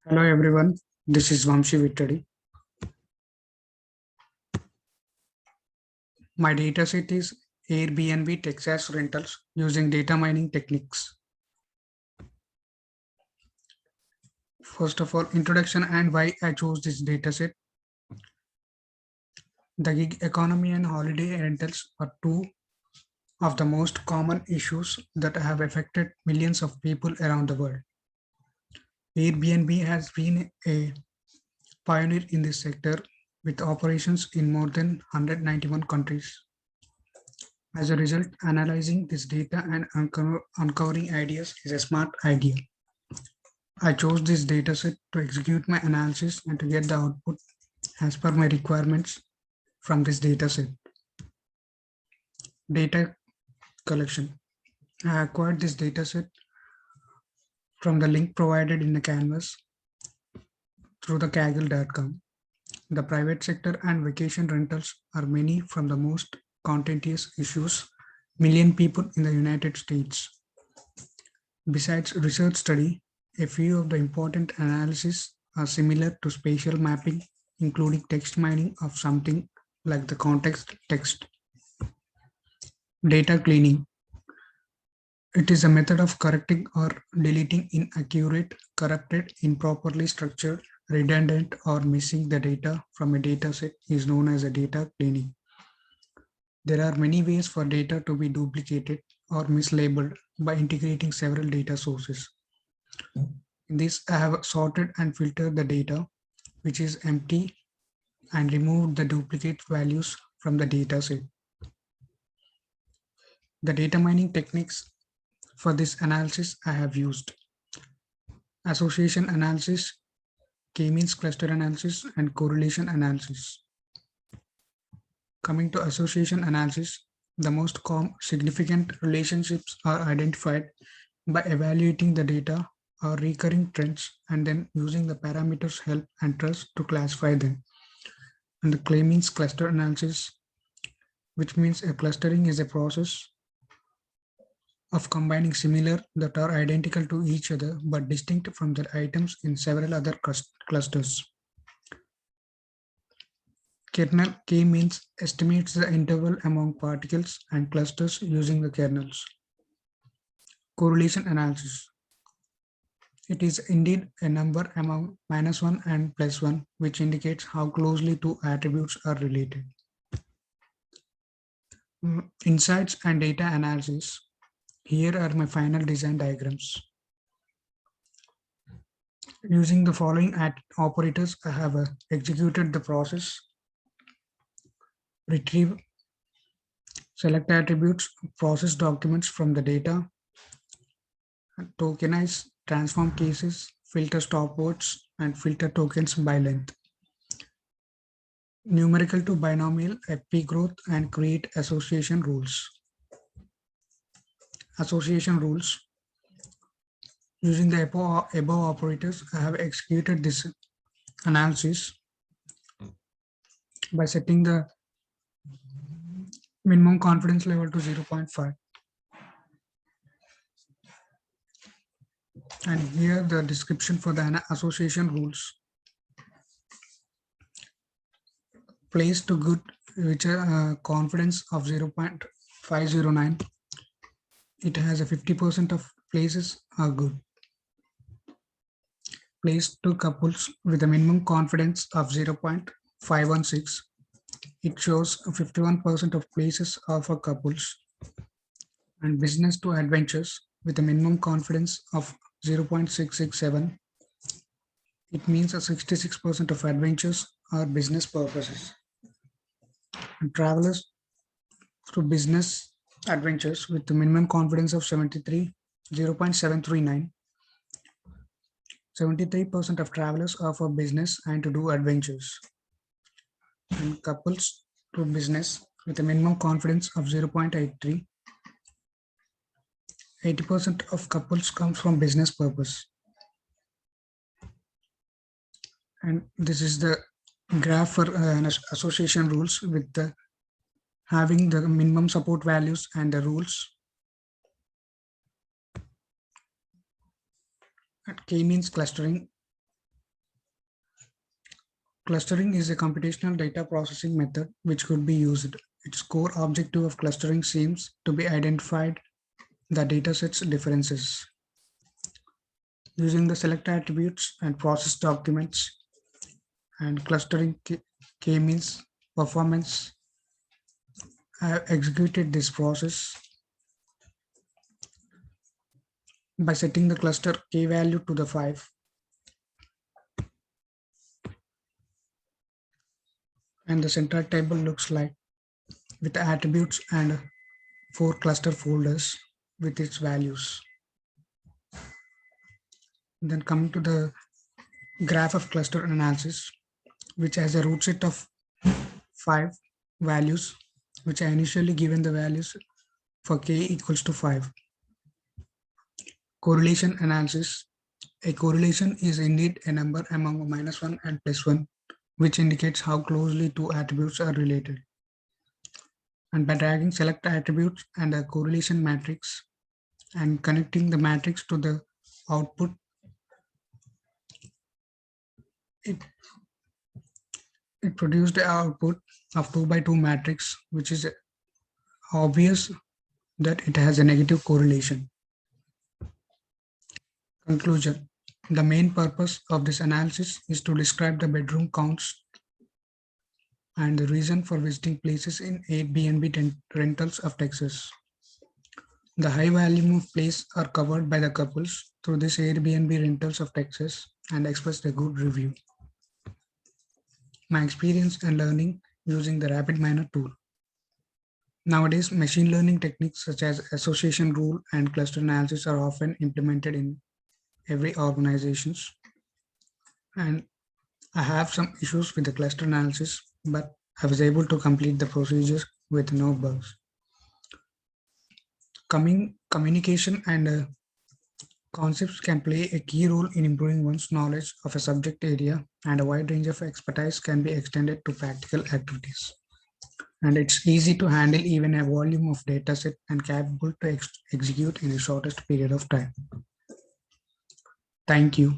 Hello everyone, this is Vamshi Vittadi. My dataset is Airbnb Texas rentals using data mining techniques. First of all, introduction and why I chose this dataset. The gig economy and holiday rentals are two of the most common issues that have affected millions of people around the world. Airbnb has been a pioneer in this sector with operations in more than 191 countries. As a result, analyzing this data and uncovering ideas is a smart idea. I chose this dataset to execute my analysis and to get the output as per my requirements from this dataset. Data collection. I acquired this dataset from the link provided in the canvas through the kaggle.com. The private sector and vacation rentals are many from the most contentious issues million people in the United States. Besides research study, a few of the important analyses are similar to spatial mapping, including text mining of something like the context text. Data cleaning. It is a method of correcting or deleting inaccurate, corrupted, improperly structured, redundant, or missing the data from a dataset is known as a data cleaning. There are many ways for data to be duplicated or mislabeled by integrating several data sources. In this, I have sorted and filtered the data, which is empty, and removed the duplicate values from the dataset. The data mining techniques for this analysis I have used: association analysis, k-means cluster analysis, and correlation analysis. Coming to association analysis, the most significant relationships are identified by evaluating the data or recurring trends and then using the parameters help and trust to classify them. And the k-means cluster analysis, which means a clustering is a process of combining similar that are identical to each other but distinct from their items in several other clusters. Kernel k-means estimates the interval among particles and clusters using the kernels. Correlation analysis. It is indeed a number among -1 and +1, which indicates how closely two attributes are related. Insights and data analysis. Here are my final design diagrams. Using the following operators, I have executed the process: retrieve, select attributes, process documents from the data, tokenize, transform cases, filter stopwords, and filter tokens by length. Numerical to binomial, FP growth, and create association rules. Association rules. Using the above operators, I have executed this analysis by setting the minimum confidence level to 0.5. And here the description for the association rules. Place to good, which are confidence of 0.509. It has a 50% of places are good. Place to couples with a minimum confidence of 0.516. It shows 51% of places are for couples. And business to adventures with a minimum confidence of 0.667. It means 66% of adventures are business purposes. And travelers to business adventures with the minimum confidence of 0.739. 73% of travelers are for business and to do adventures. And couples to business with a minimum confidence of 0.83. 80% of couples comes from business purpose. And this is the graph for association rules with the having the minimum support values and the rules. K-means clustering. Clustering is a computational data processing method which could be used. Its core objective of clustering seems to be identified the dataset's differences. Using the select attributes and process documents and clustering k-means performance, I have executed this process by setting the cluster k value to the 5 and the central table looks like with attributes and 4 cluster folders with its values. Then coming to the graph of cluster analysis, which has a root set of 5 values, which I initially given the values for k equals to 5. Correlation analysis. A correlation is indeed a number among -1 and +1, which indicates how closely two attributes are related. And by dragging select attributes and a correlation matrix and connecting the matrix to the output, it produced the output of 2 by 2 matrix, which is obvious that it has a negative correlation. Conclusion. The main purpose of this analysis is to describe the bedroom counts and the reason for visiting places in Airbnb rentals of Texas. The high volume of places are covered by the couples through this Airbnb rentals of Texas and expressed a good review. My experience and learning using the RapidMiner tool. Nowadays, machine learning techniques such as association rule and cluster analysis are often implemented in every organizations. And I have some issues with the cluster analysis, but I was able to complete the procedures with no bugs. Communication and concepts can play a key role in improving one's knowledge of a subject area, and a wide range of expertise can be extended to practical activities. And it's easy to handle even a volume of dataset and capable to execute in the shortest period of time. Thank you.